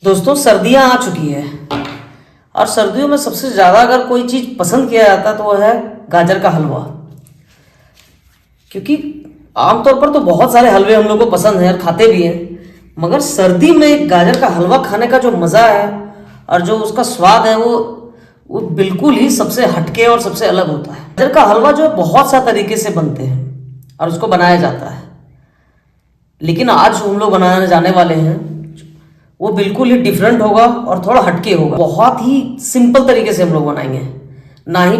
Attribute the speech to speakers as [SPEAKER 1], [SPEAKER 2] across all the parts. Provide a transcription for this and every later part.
[SPEAKER 1] दोस्तों सर्दियां आ चुकी है और सर्दियों में सबसे ज़्यादा अगर कोई चीज़ पसंद किया जाता है तो वो है गाजर का हलवा। क्योंकि आमतौर पर तो बहुत सारे हलवे हम लोग को पसंद हैं और खाते भी हैं, मगर सर्दी में गाजर का हलवा खाने का जो मज़ा है और जो उसका स्वाद है वो बिल्कुल ही सबसे हटके और सबसे अलग होता है। गाजर का हलवा जो है बहुत सा तरीके से बनते हैं और उसको बनाया जाता है, लेकिन आज हम लोग बनाने जाने वाले हैं वो बिल्कुल ही डिफरेंट होगा और थोड़ा हटके होगा। बहुत ही सिंपल तरीके से हम लोग बनाएंगे, ना ही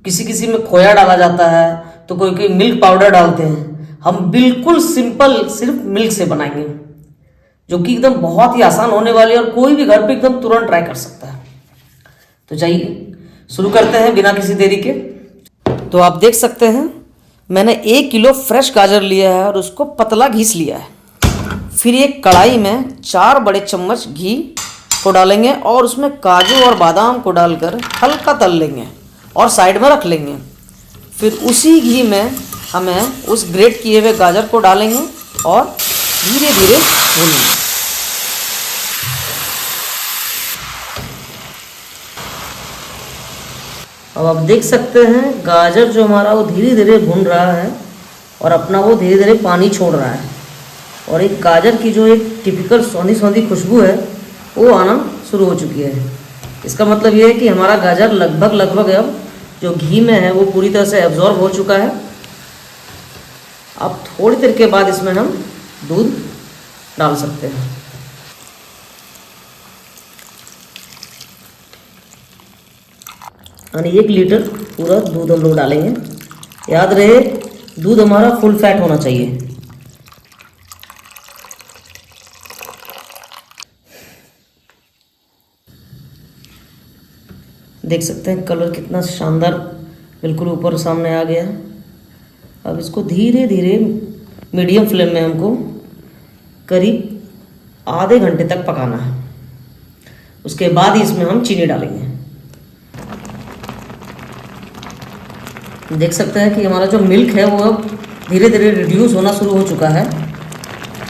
[SPEAKER 1] किसी में खोया डाला जाता है तो कोई कोई मिल्क पाउडर डालते हैं। हम बिल्कुल सिंपल सिर्फ मिल्क से बनाएंगे, जो कि एकदम बहुत ही आसान होने वाली है और कोई भी घर पे एकदम तुरंत ट्राई कर सकता है। तो चलिए शुरू करते हैं बिना किसी देरी के। तो आप देख सकते हैं मैंने 1 किलो फ्रेश गाजर लिया है और उसको पतला घिस लिया है। फिर एक कढ़ाई में 4 बड़े चम्मच घी को डालेंगे और उसमें काजू और बादाम को डालकर हल्का तल लेंगे और साइड में रख लेंगे। फिर उसी घी में हमें उस ग्रेट किए हुए गाजर को डालेंगे और धीरे धीरे भूनेंगे। अब आप देख सकते हैं गाजर जो हमारा वो धीरे धीरे भून रहा है और अपना वो धीरे धीरे पानी छोड़ रहा है और एक गाजर की जो एक टिपिकल सौंधी सौंधी खुशबू है वो आना शुरू हो चुकी है। इसका मतलब ये है कि हमारा गाजर लगभग अब जो घी में है वो पूरी तरह से एब्जॉर्ब हो चुका है। अब थोड़ी देर के बाद इसमें हम दूध डाल सकते हैं। यानी 1 लीटर पूरा दूध हम लोग डालेंगे। याद रहे दूध हमारा फुल फैट होना चाहिए। देख सकते हैं कलर कितना शानदार बिल्कुल ऊपर सामने आ गया है। अब इसको धीरे धीरे मीडियम फ्लेम में हमको करीब आधे घंटे तक पकाना है। उसके बाद ही इसमें हम चीनी डालेंगे। देख सकते हैं कि हमारा जो मिल्क है वो अब धीरे धीरे रिड्यूस होना शुरू हो चुका है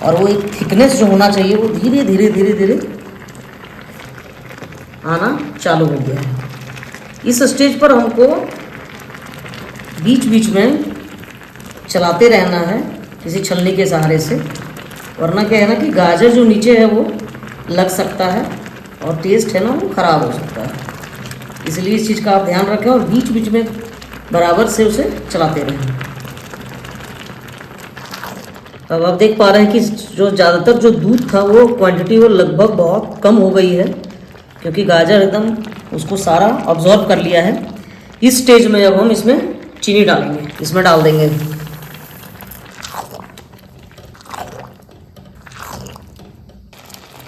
[SPEAKER 1] और वो एक थिकनेस जो होना चाहिए वो धीरे धीरे आना चालू हो गया है। इस स्टेज पर हमको बीच बीच में चलाते रहना है किसी छलनी के सहारे से, वरना क्या है ना कि गाजर जो नीचे है वो लग सकता है और टेस्ट है ना वो ख़राब हो सकता है। इसलिए इस चीज़ का आप ध्यान रखें और बीच बीच में बराबर से उसे चलाते रहें। अब आप देख पा रहे हैं कि जो ज़्यादातर जो दूध था वो क्वांटिटी वो लगभग बहुत कम हो गई है, क्योंकि गाजर एकदम उसको सारा अब्जॉर्ब कर लिया है। इस स्टेज में अब हम इसमें चीनी डालेंगे, इसमें डाल देंगे।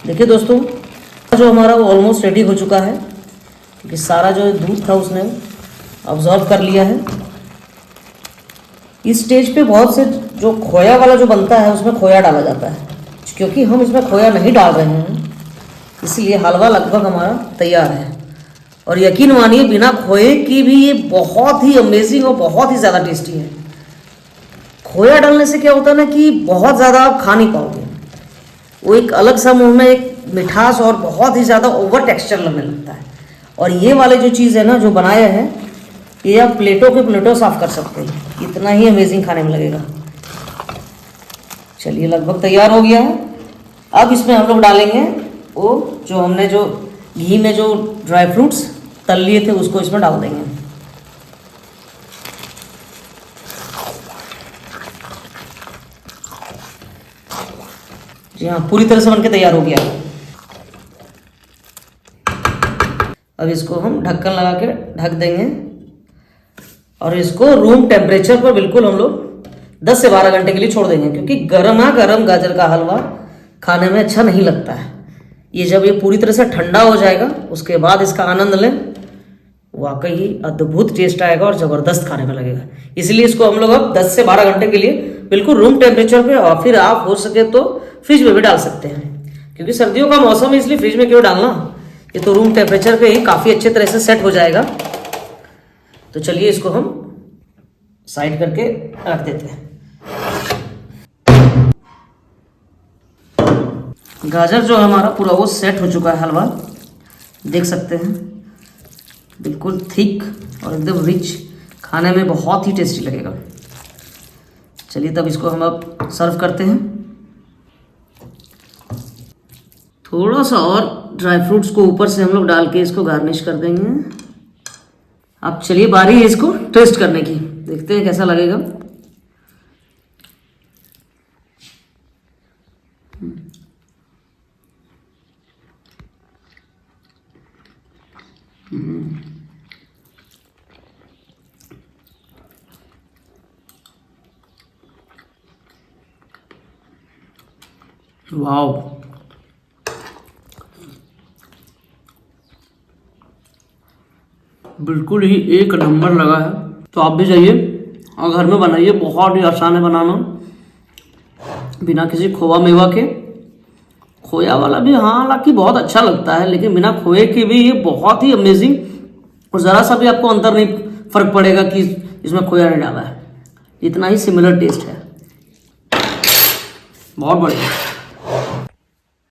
[SPEAKER 1] देखिए दोस्तों जो हमारा वो ऑलमोस्ट रेडी हो चुका है, क्योंकि सारा जो दूध था उसने अब्जॉर्ब कर लिया है। इस स्टेज पे बहुत से जो खोया वाला जो बनता है उसमें खोया डाला जाता है, क्योंकि हम इसमें खोया नहीं डाल रहे हैं इसलिए हलवा लगभग हमारा तैयार है। और यकीन मानिए बिना खोए की भी ये बहुत ही अमेजिंग और बहुत ही ज़्यादा टेस्टी है। खोया डालने से क्या होता है ना कि बहुत ज़्यादा आप खा नहीं पाओगे, वो एक अलग सा मुंह में एक मिठास और बहुत ही ज़्यादा ओवर टेक्सचर लगने लगता है। और ये वाले जो चीज़ है ना जो बनाया है ये आप प्लेटों के प्लेटों साफ कर सकते हैं, इतना ही अमेजिंग खाने में लगेगा। चलिए लगभग तैयार हो गया है। अब इसमें हम लोग डालेंगे वो जो हमने जो घी में जो ड्राई फ्रूट्स तल लिए थे उसको इसमें डाल देंगे। जी हाँ, पूरी तरह से बनके तैयार हो गया। अब इसको हम ढक्कन लगा के ढक देंगे और इसको रूम टेम्परेचर पर बिल्कुल हम लोग 10 से 12 घंटे के लिए छोड़ देंगे, क्योंकि गर्मा गर्म गाजर का हलवा खाने में अच्छा नहीं लगता है। ये जब ये पूरी तरह से ठंडा हो जाएगा उसके बाद इसका आनंद लें, वाकई ही अद्भुत टेस्ट आएगा और ज़बरदस्त खाने में लगेगा। इसलिए इसको हम लोग अब 10 से 12 घंटे के लिए बिल्कुल रूम टेम्परेचर पे, और फिर आप हो सके तो फ्रिज में भी डाल सकते हैं, क्योंकि सर्दियों का मौसम है इसलिए फ्रिज में क्यों डालना, ये तो रूम टेम्परेचर पे ही काफ़ी अच्छे तरह से सेट हो जाएगा। तो चलिए इसको हम साइड करके रख देते हैं। गाजर जो है हमारा पूरा वो सेट हो चुका है हलवा, देख सकते हैं बिल्कुल थिक और एकदम रिच, खाने में बहुत ही टेस्टी लगेगा। चलिए तब इसको हम अब सर्व करते हैं। थोड़ा सा और ड्राई फ्रूट्स को ऊपर से हम लोग डाल के इसको गार्निश कर देंगे। अब चलिए बारी है इसको टेस्ट करने की, देखते हैं कैसा लगेगा। वाओ, बिल्कुल ही एक नंबर लगा है। तो आप भी जाइए और घर में बनाइए, बहुत ही आसान है बनाना, बिना किसी खोवा मेवा के। खोया वाला भी हाँ हालांकि बहुत अच्छा लगता है, लेकिन बिना खोए के भी ये बहुत ही अमेजिंग, और ज़रा सा भी आपको अंतर नहीं फर्क पड़ेगा कि इसमें खोया नहीं डाला है, इतना ही सिमिलर टेस्ट है। बहुत बढ़िया।